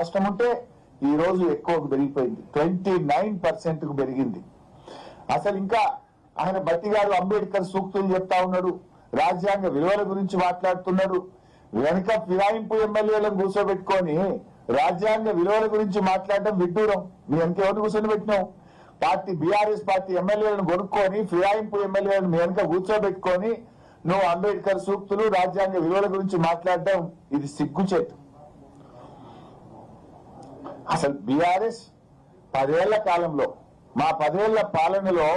కష్టం ఉంటే ఈ రోజు ఎక్కువ పెరిగిపోయింది, 29% కు పెరిగింది. అసలు ఇంకా ఆయన బట్టి గారు అంబేద్కర్ సూక్తులు చెప్తా ఉన్నాడు, రాజ్యాంగ విలువల గురించి మాట్లాడుతున్నాడు. వెనుక ఫిరాయింపు ఎమ్మెల్యేలను కూర్చోబెట్టుకొని రాజ్యాంగ విలువల గురించి మాట్లాడడం విడ్డూరం. మీ వెనక ఎవరిని కూర్చొని పెట్టినావు? పార్టీ బీఆర్ఎస్ పార్టీ ఎమ్మెల్యేలను కొనుక్కొని ఫిరాయింపు ఎమ్మెల్యేలను మీ వెనుక కూర్చోబెట్టుకొని నువ్వు అంబేద్కర్ సూక్తులు రాజ్యాంగ విలువల గురించి మాట్లాడడం ఇది సిగ్గుచేటు. అసలు బీఆర్ఎస్ 10 ఏళ్ల కాలంలో, మా 10 ఏళ్ల పాలనలో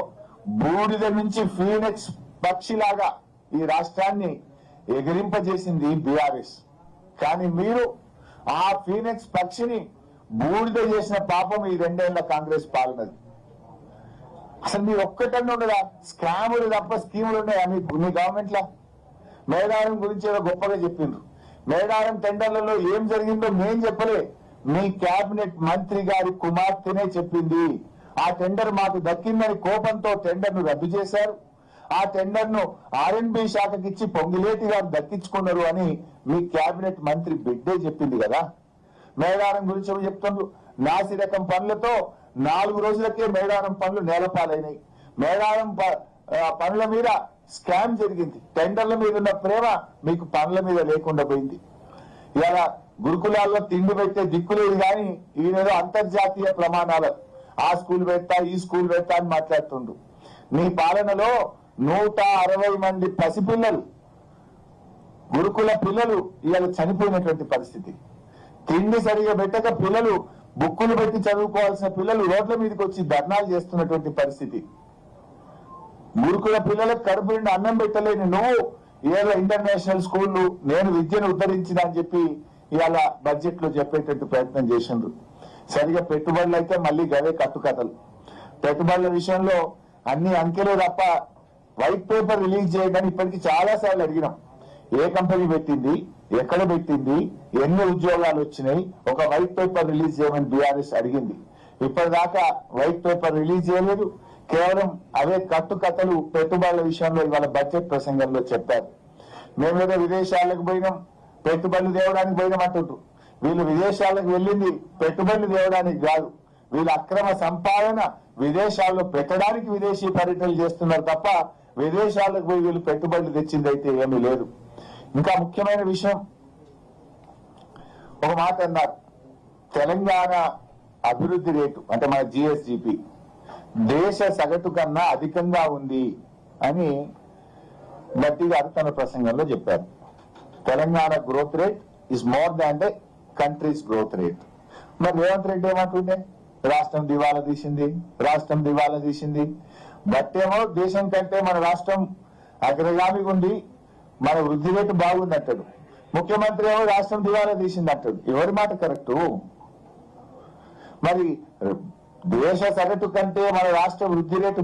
బూడిద నుంచి ఫీనిక్స్ పక్షిలాగా ఈ రాష్ట్రాన్ని ఎగిరింపజేసింది బీఆర్ఎస్. కానీ మీరు ఆ ఫీనిక్స్ పక్షిని బూడిద చేసిన పాపం ఈ 2 ఏళ్ల కాంగ్రెస్ పాలనది. అసలు మీరు ఒక్కటన్నా ఉండదా? స్కాములు తప్ప స్కీములు ఉన్నాయా మీ గవర్నమెంట్ లా? మేడారం గురించి ఏదో గొప్పగా చెప్పిండ్రు. మేడారం టెండర్లలో ఏం జరిగిందో మేం చెప్పలే, మీ కేబినెట్ మంత్రి గారి కుమార్తెనే చెప్పింది. ఆ టెండర్ మాకు దక్కిందని కోపంతో టెండర్ ను రద్దు చేశారు. ఆ టెండర్ ను ఆర్ఎన్బి శాఖకి ఇచ్చి పొంగిలేటి గారు దక్కించుకున్నారు అని మీ కేబినెట్ మంత్రి బిడ్డే చెప్పింది కదా. మేడారం గురించి చెప్తున్నారు, నాసి రకం పనులతో 4 రోజులకే మేడారం పనులు నేలపాలైనాయి. మేడారం పనుల మీద స్కామ్ జరిగింది. టెండర్ల మీద ఉన్న ప్రేమ మీకు పనుల మీద లేకుండా పోయింది. ఇలా గురుకులాల్లో తిండి పెట్టే దిక్కులేదు కానీ ఈయనేదో అంతర్జాతీయ ప్రమాణాలు, ఆ స్కూల్ పెడతా ఈ స్కూల్ పెడతా అని మాట్లాడుతుండ్రు. మీ పాలనలో 160 మంది పసిపిల్లలు, గురుకుల పిల్లలు ఇవాళ చనిపోయినటువంటి పరిస్థితి. తిండి సరిగా పెట్టక పిల్లలు, బుక్కులు పెట్టి చదువుకోవాల్సిన పిల్లలు రోడ్ల మీదకి వచ్చి ధర్నాలు చేస్తున్నటువంటి పరిస్థితి. గురుకుల పిల్లలకు కడుపు నిండి అన్నం పెట్టలేని నువ్వు ఏదో ఇంటర్నేషనల్ స్కూళ్లు నేను విద్యను ఉద్ధరించిన అని చెప్పి ఇవాళ బడ్జెట్ లో చెప్పేటట్టు ప్రయత్నం చేసిండ్రు. సరిగా పెట్టుబడులు అయితే మళ్ళీ గవే కట్టుకథలు. పెట్టుబడుల విషయంలో అన్ని అంకెలు తప్ప వైట్ పేపర్ రిలీజ్ చేయడానికి ఇప్పటికీ చాలా సార్లు అడిగినాం. ఏ కంపెనీ పెట్టింది, ఎక్కడ పెట్టింది, ఎన్ని ఉద్యోగాలు వచ్చినాయి, ఒక వైట్ పేపర్ రిలీజ్ చేయమని బీఆర్ఎస్ అడిగింది. ఇప్పటిదాకా వైట్ పేపర్ రిలీజ్ చేయలేదు. కేవలం అవే కట్టుకథలు పెట్టుబడుల విషయంలో ఇవాళ బడ్జెట్ ప్రసంగంలో చెప్పారు. మేమేదో విదేశాలకు పోయినాం, పెట్టుబడులు తేవడానికి పోయినాం అంటుండ్రు. వీళ్ళు విదేశాలకు వెళ్ళింది పెట్టుబడులు తేవడానికి కాదు, వీళ్ళ అక్రమ సంపాదన విదేశాల్లో పెట్టడానికి విదేశీ పర్యటనలు చేస్తున్నారు తప్ప విదేశాలకు పోయి వీళ్ళు పెట్టుబడులు తెచ్చింది అయితే ఏమీ లేదు. ఇంకా ముఖ్యమైన విషయం, ఒక మాట అన్నారు, తెలంగాణ అభివృద్ధి రేటు అంటే మన జిఎస్డిపి దేశ సగటు కన్నా అధికంగా ఉంది అని బట్టి గారు తన ప్రసంగంలో చెప్పారు. Telangana growth rate is more than the countries growth rate. మరి రేవంత్ రెడ్డి ఏమంటుండే, రాష్ట్రం దివాలా తీసింది, రాష్ట్రం దివాలా తీసింది. బట్టేమో దేశం కంటే మన రాష్ట్రం అగ్రగామిగా ఉంది, మన వృద్ధి రేటు బాగుంది అంటాడు. ముఖ్యమంత్రి ఏమో రాష్ట్రం దివాలా తీసింది అంటాడు. ఎవరి మాట కరెక్టు? మరి దేశ సగటు కంటే మన రాష్ట్ర వృద్ధి రేటు